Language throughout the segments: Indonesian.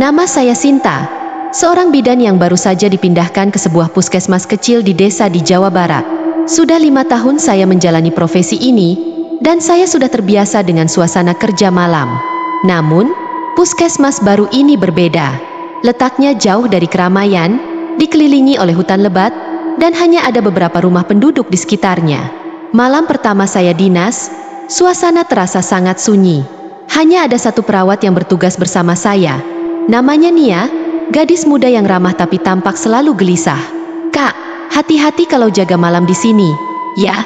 Nama saya Sinta, seorang bidan yang baru saja dipindahkan ke sebuah puskesmas kecil di desa di Jawa Barat. Sudah 5 tahun saya menjalani profesi ini, dan saya sudah terbiasa dengan suasana kerja malam. Namun, puskesmas baru ini berbeda. Letaknya jauh dari keramaian, dikelilingi oleh hutan lebat, dan hanya ada beberapa rumah penduduk di sekitarnya. Malam pertama saya dinas, suasana terasa sangat sunyi. Hanya ada satu perawat yang bertugas bersama saya. Namanya Nia, gadis muda yang ramah tapi tampak selalu gelisah. "Kak, hati-hati kalau jaga malam di sini." "Ya,"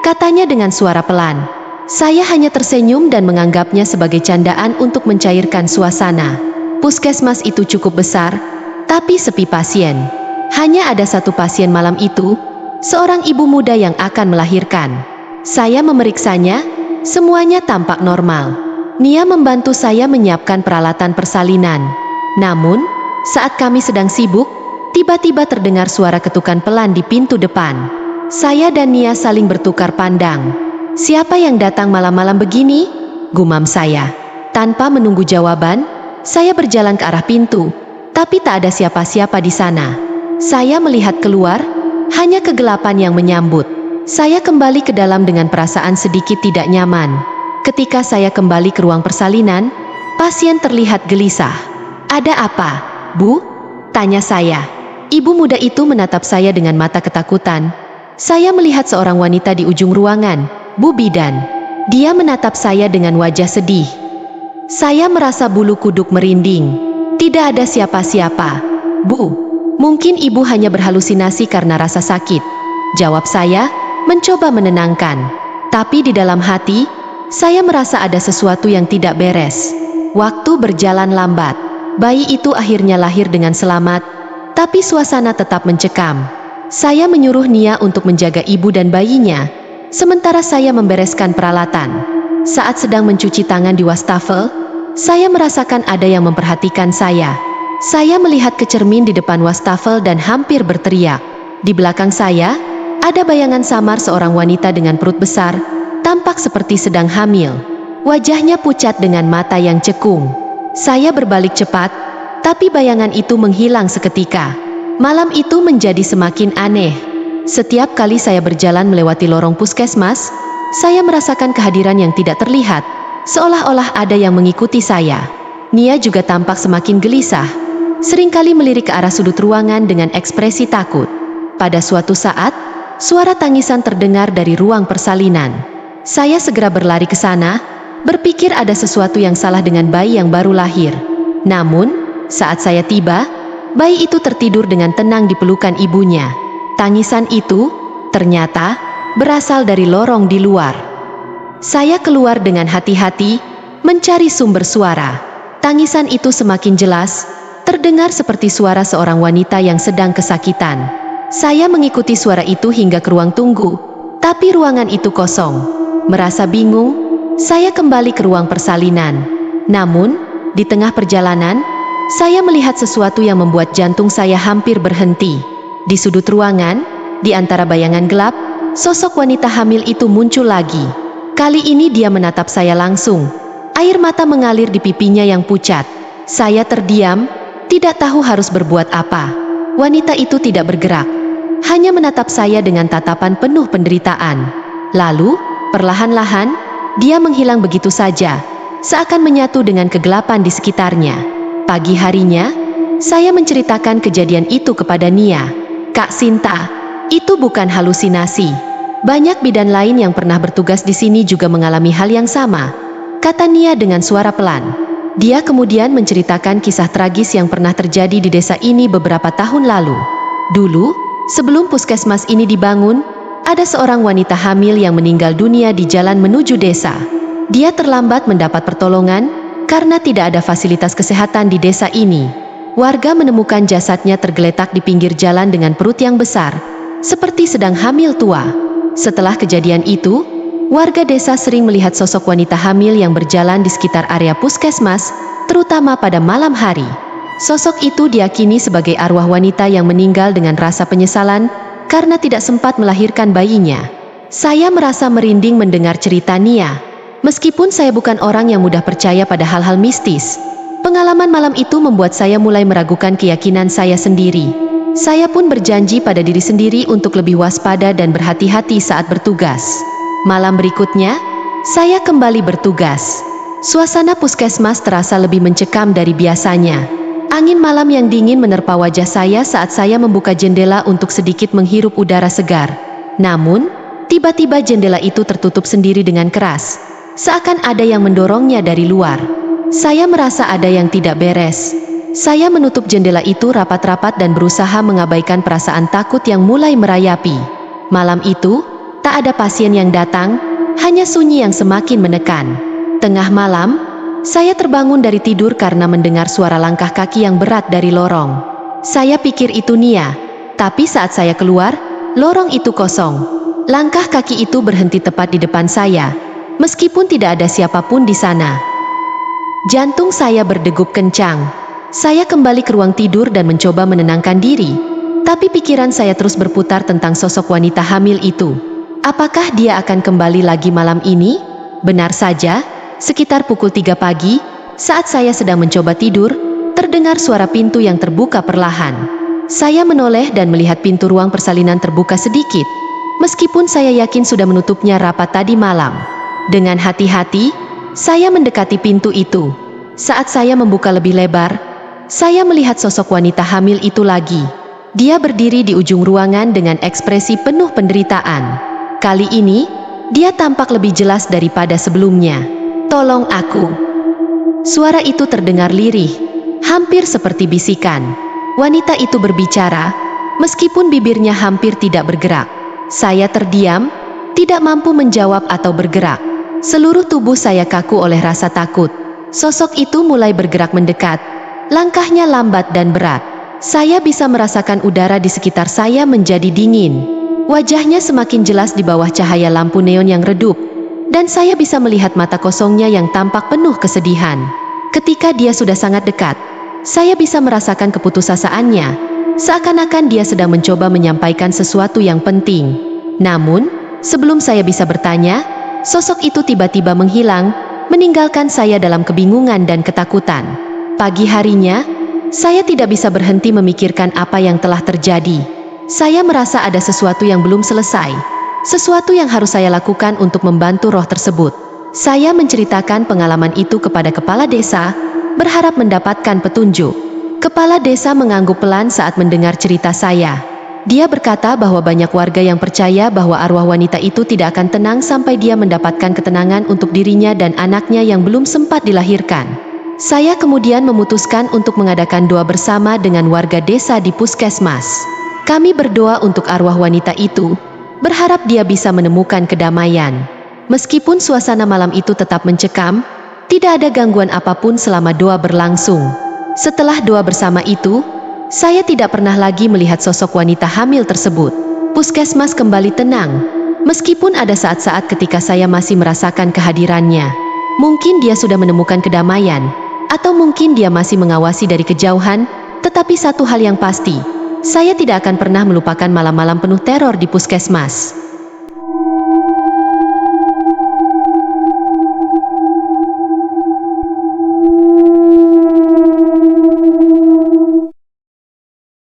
katanya dengan suara pelan. Saya hanya tersenyum dan menganggapnya sebagai candaan untuk mencairkan suasana. Puskesmas itu cukup besar, tapi sepi pasien. Hanya ada satu pasien malam itu, seorang ibu muda yang akan melahirkan. Saya memeriksanya, semuanya tampak normal. Nia membantu saya menyiapkan peralatan persalinan. Namun, saat kami sedang sibuk, tiba-tiba terdengar suara ketukan pelan di pintu depan. Saya dan Nia saling bertukar pandang. "Siapa yang datang malam-malam begini?" gumam saya. Tanpa menunggu jawaban, saya berjalan ke arah pintu, tapi tak ada siapa-siapa di sana. Saya melihat keluar, hanya kegelapan yang menyambut. Saya kembali ke dalam dengan perasaan sedikit tidak nyaman. Ketika saya kembali ke ruang persalinan, pasien terlihat gelisah. "Ada apa, Bu?" tanya saya. Ibu muda itu menatap saya dengan mata ketakutan. Saya melihat seorang wanita di ujung ruangan, Bu Bidan. Dia menatap saya dengan wajah sedih. Saya merasa bulu kuduk merinding. "Tidak ada siapa-siapa, Bu. Mungkin ibu hanya berhalusinasi karena rasa sakit," jawab saya, mencoba menenangkan. Tapi di dalam hati, saya merasa ada sesuatu yang tidak beres. Waktu berjalan lambat. Bayi itu akhirnya lahir dengan selamat, tapi suasana tetap mencekam. Saya menyuruh Nia untuk menjaga ibu dan bayinya, sementara saya membereskan peralatan. Saat sedang mencuci tangan di wastafel, saya merasakan ada yang memperhatikan saya. Saya melihat ke cermin di depan wastafel dan hampir berteriak. Di belakang saya, ada bayangan samar seorang wanita dengan perut besar, tampak seperti sedang hamil. Wajahnya pucat dengan mata yang cekung. Saya berbalik cepat, tapi bayangan itu menghilang seketika. Malam itu menjadi semakin aneh. Setiap kali saya berjalan melewati lorong puskesmas, saya merasakan kehadiran yang tidak terlihat, seolah-olah ada yang mengikuti saya. Nia juga tampak semakin gelisah, seringkali melirik ke arah sudut ruangan dengan ekspresi takut. Pada suatu saat, suara tangisan terdengar dari ruang persalinan. Saya segera berlari ke sana, berpikir ada sesuatu yang salah dengan bayi yang baru lahir. Namun, saat saya tiba, bayi itu tertidur dengan tenang di pelukan ibunya. Tangisan itu, ternyata, berasal dari lorong di luar. Saya keluar dengan hati-hati, mencari sumber suara. Tangisan itu semakin jelas, terdengar seperti suara seorang wanita yang sedang kesakitan. Saya mengikuti suara itu hingga ke ruang tunggu, tapi ruangan itu kosong. Merasa bingung, saya kembali ke ruang persalinan. Namun, di tengah perjalanan, saya melihat sesuatu yang membuat jantung saya hampir berhenti. Di sudut ruangan, di antara bayangan gelap, sosok wanita hamil itu muncul lagi. Kali ini dia menatap saya langsung. Air mata mengalir di pipinya yang pucat. Saya terdiam, tidak tahu harus berbuat apa. Wanita itu tidak bergerak, hanya menatap saya dengan tatapan penuh penderitaan. Lalu, perlahan-lahan, dia menghilang begitu saja, seakan menyatu dengan kegelapan di sekitarnya. Pagi harinya, saya menceritakan kejadian itu kepada Nia. "Kak Sinta, itu bukan halusinasi. Banyak bidan lain yang pernah bertugas di sini juga mengalami hal yang sama," kata Nia dengan suara pelan. Dia kemudian menceritakan kisah tragis yang pernah terjadi di desa ini beberapa tahun lalu. Dulu, sebelum puskesmas ini dibangun, ada seorang wanita hamil yang meninggal dunia di jalan menuju desa. Dia terlambat mendapat pertolongan karena tidak ada fasilitas kesehatan di desa ini. Warga menemukan jasadnya tergeletak di pinggir jalan dengan perut yang besar, seperti sedang hamil tua. Setelah kejadian itu, warga desa sering melihat sosok wanita hamil yang berjalan di sekitar area puskesmas, terutama pada malam hari. Sosok itu diyakini sebagai arwah wanita yang meninggal dengan rasa penyesalan karena tidak sempat melahirkan bayinya. Saya merasa merinding mendengar cerita Nia. Meskipun saya bukan orang yang mudah percaya pada hal-hal mistis, Pengalaman malam itu membuat saya mulai meragukan keyakinan saya sendiri. Saya pun berjanji pada diri sendiri untuk lebih waspada dan berhati-hati saat bertugas. Malam berikutnya, saya kembali bertugas. Suasana puskesmas terasa lebih mencekam dari biasanya. Angin malam yang dingin menerpa wajah saya saat saya membuka jendela untuk sedikit menghirup udara segar. Namun, tiba-tiba jendela itu tertutup sendiri dengan keras, seakan ada yang mendorongnya dari luar. Saya merasa ada yang tidak beres. Saya menutup jendela itu rapat-rapat dan berusaha mengabaikan perasaan takut yang mulai merayapi. Malam itu, tak ada pasien yang datang, hanya sunyi yang semakin menekan. Tengah malam, saya terbangun dari tidur karena mendengar suara langkah kaki yang berat dari lorong. Saya pikir itu Nia, tapi saat saya keluar, lorong itu kosong. Langkah kaki itu berhenti tepat di depan saya, meskipun tidak ada siapapun di sana. Jantung saya berdegup kencang. Saya kembali ke ruang tidur dan mencoba menenangkan diri, tapi pikiran saya terus berputar tentang sosok wanita hamil itu. Apakah dia akan kembali lagi malam ini? Benar saja, sekitar pukul 3 pagi, saat saya sedang mencoba tidur, terdengar suara pintu yang terbuka perlahan. Saya menoleh dan melihat pintu ruang persalinan terbuka sedikit, meskipun saya yakin sudah menutupnya rapat tadi malam. Dengan hati-hati, saya mendekati pintu itu. Saat saya membuka lebih lebar, saya melihat sosok wanita hamil itu lagi. Dia berdiri di ujung ruangan dengan ekspresi penuh penderitaan. Kali ini, dia tampak lebih jelas daripada sebelumnya. "Tolong aku." Suara itu terdengar lirih, hampir seperti bisikan. Wanita itu berbicara, meskipun bibirnya hampir tidak bergerak. Saya terdiam, tidak mampu menjawab atau bergerak. Seluruh tubuh saya kaku oleh rasa takut. Sosok itu mulai bergerak mendekat. Langkahnya lambat dan berat. Saya bisa merasakan udara di sekitar saya menjadi dingin. Wajahnya semakin jelas di bawah cahaya lampu neon yang redup, dan saya bisa melihat mata kosongnya yang tampak penuh kesedihan. Ketika dia sudah sangat dekat, saya bisa merasakan keputusasaannya, seakan-akan dia sedang mencoba menyampaikan sesuatu yang penting. Namun, sebelum saya bisa bertanya, sosok itu tiba-tiba menghilang, meninggalkan saya dalam kebingungan dan ketakutan. Pagi harinya, saya tidak bisa berhenti memikirkan apa yang telah terjadi. Saya merasa ada sesuatu yang belum selesai, sesuatu yang harus saya lakukan untuk membantu roh tersebut. Saya menceritakan pengalaman itu kepada kepala desa, berharap mendapatkan petunjuk. Kepala desa mengangguk pelan saat mendengar cerita saya. Dia berkata bahwa banyak warga yang percaya bahwa arwah wanita itu tidak akan tenang sampai dia mendapatkan ketenangan untuk dirinya dan anaknya yang belum sempat dilahirkan. Saya kemudian memutuskan untuk mengadakan doa bersama dengan warga desa di puskesmas. Kami berdoa untuk arwah wanita itu, berharap dia bisa menemukan kedamaian. Meskipun suasana malam itu tetap mencekam, tidak ada gangguan apapun selama doa berlangsung. Setelah doa bersama itu, saya tidak pernah lagi melihat sosok wanita hamil tersebut. Puskesmas kembali tenang, meskipun ada saat-saat ketika saya masih merasakan kehadirannya. Mungkin dia sudah menemukan kedamaian, atau mungkin dia masih mengawasi dari kejauhan, tetapi satu hal yang pasti, saya tidak akan pernah melupakan malam-malam penuh teror di puskesmas.